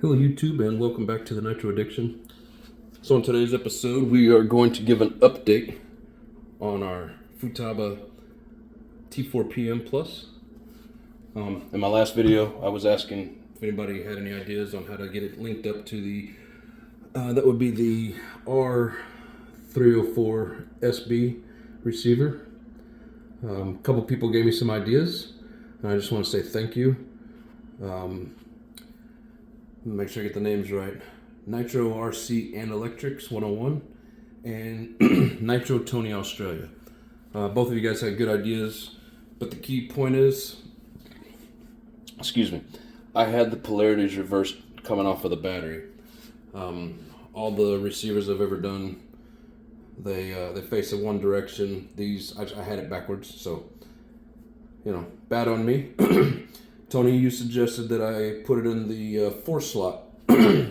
Hello YouTube and welcome back to the Nitro Addiction. So in today's episode we are going to give an update on our Futaba T4PM Plus. In my last video I was asking if anybody had any ideas on how to get it linked up to the, that would be the R304 SB receiver. A couple people gave me some ideas and I just want to say thank you. Make sure I get the names right. Nitro RC and Electrics 101 and Nitro Tony Australia. Both of you guys had good ideas, but the key point is, I had the polarities reversed coming off of the battery. All the receivers I've ever done, they face in one direction. These I had it backwards, so you know, bad on me. Tony, you suggested that I put it in the 4 slot,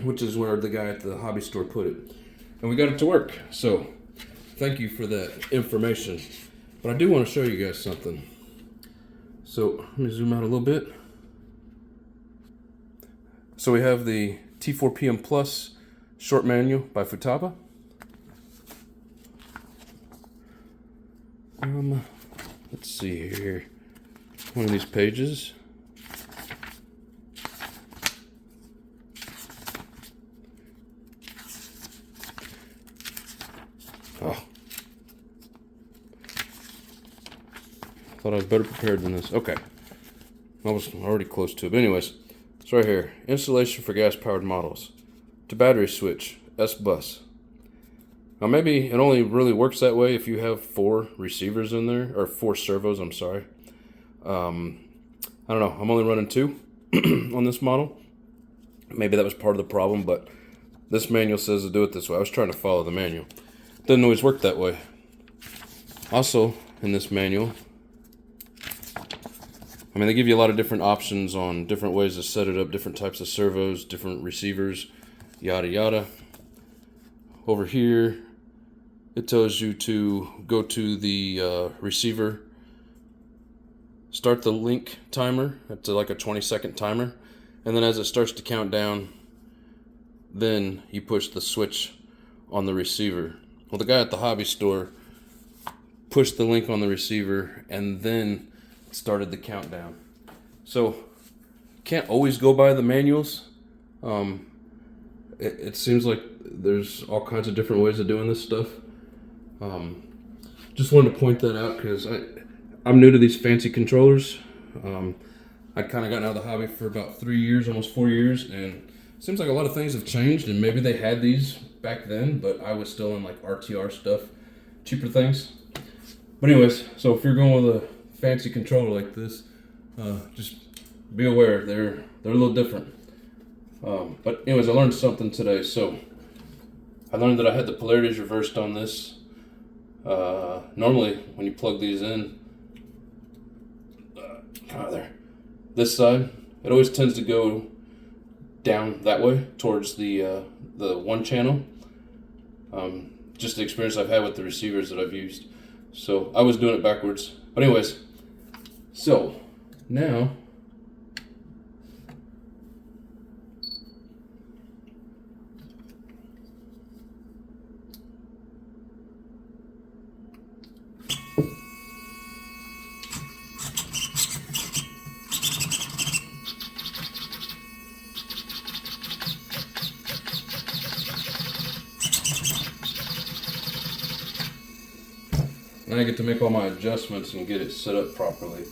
which is where the guy at the hobby store put it. And we got it to work. So, thank you for that information. But I do want to show you guys something. So, let me zoom out a little bit. So we have the T4PM Plus short manual by Futaba. Let's see here. One of these pages. Oh, thought I was better prepared than this. Okay, I was already close to it. But anyways, it's right here. Installation for gas-powered models. To battery switch, S-bus. Now maybe it only really works that way if you have 4 receivers in there, or 4 servos, I'm sorry. I don't know, I'm only running 2 on this model. Maybe that was part of the problem, but this manual says to do it this way. I was trying to follow the manual. Doesn't always work that way. Also, in this manual, I mean, they give you a lot of different options on different ways to set it up, different types of servos, different receivers, yada yada. Over here, it tells you to go to the receiver, start the link timer. It's like a 20-second timer. And then as it starts to count down, then you push the switch on the receiver. Well, the guy at the hobby store pushed the link on the receiver and then started the countdown. So, can't always go by the manuals. It seems like there's all kinds of different ways of doing this stuff. Just wanted to point that out because I'm new to these fancy controllers. I'd kind of gotten out of the hobby for about 3 years, almost 4 years, and it seems like a lot of things have changed, and maybe they had these back then, but I was still in like RTR stuff, cheaper things. But anyways, so if you're going with a fancy controller like this, just be aware they're a little different. But anyways, I learned something today. So I learned that I had the polarities reversed on this. Normally when you plug these in, this side, it always tends to go down that way towards the one channel. Just the experience I've had with the receivers that I've used. So I was doing it backwards. But anyways, so now I get to make all my adjustments and get it set up properly.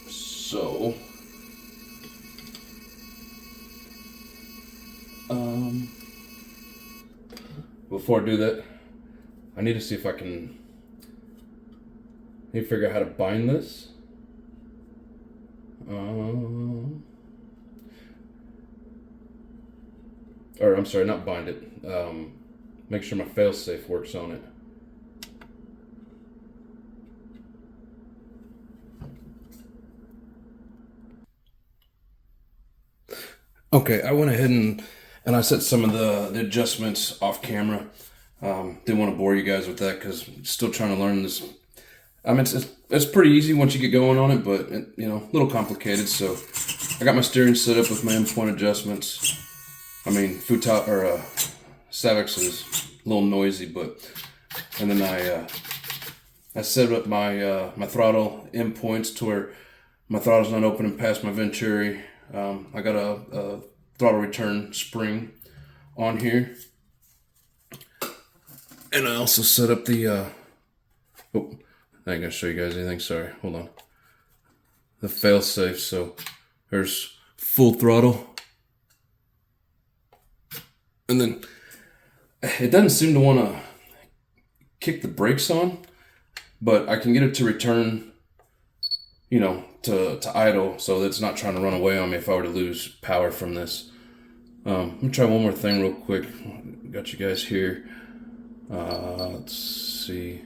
So, before I do that, I need to see if I can figure out how to bind this. Or I'm sorry, not bind it. Make sure my failsafe works on it. Okay, I went ahead and I set some of the adjustments off camera. Didn't want to bore you guys with that because still trying to learn this. I mean, it's pretty easy once you get going on it, but you know, a little complicated. So I got my steering set up with my endpoint adjustments. I mean, Futaba or Savix is a little noisy, but and then I set up my my throttle endpoints to where my throttle's not opening past my venturi. I got a throttle return spring on here, and I also set up the. Oh, I ain't gonna show you guys anything. Sorry, hold on. The fail-safe. So there's full throttle. And then it doesn't seem to want to kick the brakes on, but I can get it to return, you know, to idle, so that it's not trying to run away on me if I were to lose power from this. Let me try one more thing real quick. Got you guys here. Let's see.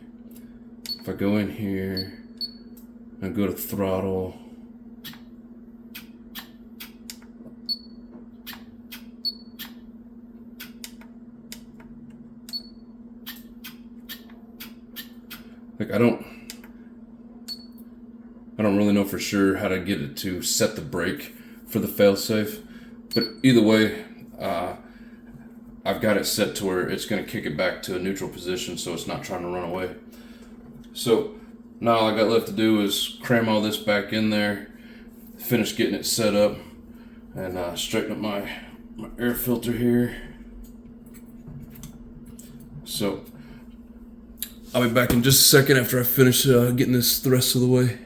If I go in here and go to throttle. Like I don't really know for sure how to get it to set the brake for the failsafe, but either way, I've got it set to where it's going to kick it back to a neutral position, so it's not trying to run away. So now all I got left to do is cram all this back in there, finish getting it set up, and straighten up my air filter here. So I'll be back in just a second after I finish getting this the rest of the way.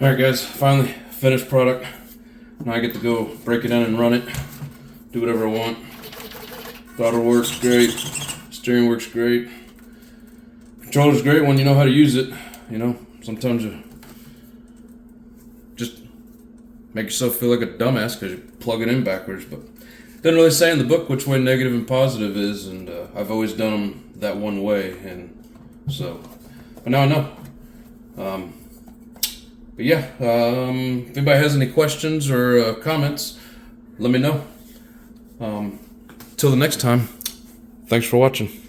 Alright guys, finally finished product. Now I get to go break it in and run it. Do whatever I want. Throttle works great. Steering works great. Controller's great when you know how to use it. You know, sometimes you just make yourself feel like a dumbass because you plug it in backwards, but doesn't really say in the book which way negative and positive is, and I've always done them that one way, and so, but now I know. But yeah, if anybody has any questions or comments, let me know. Till the next time, thanks for watching.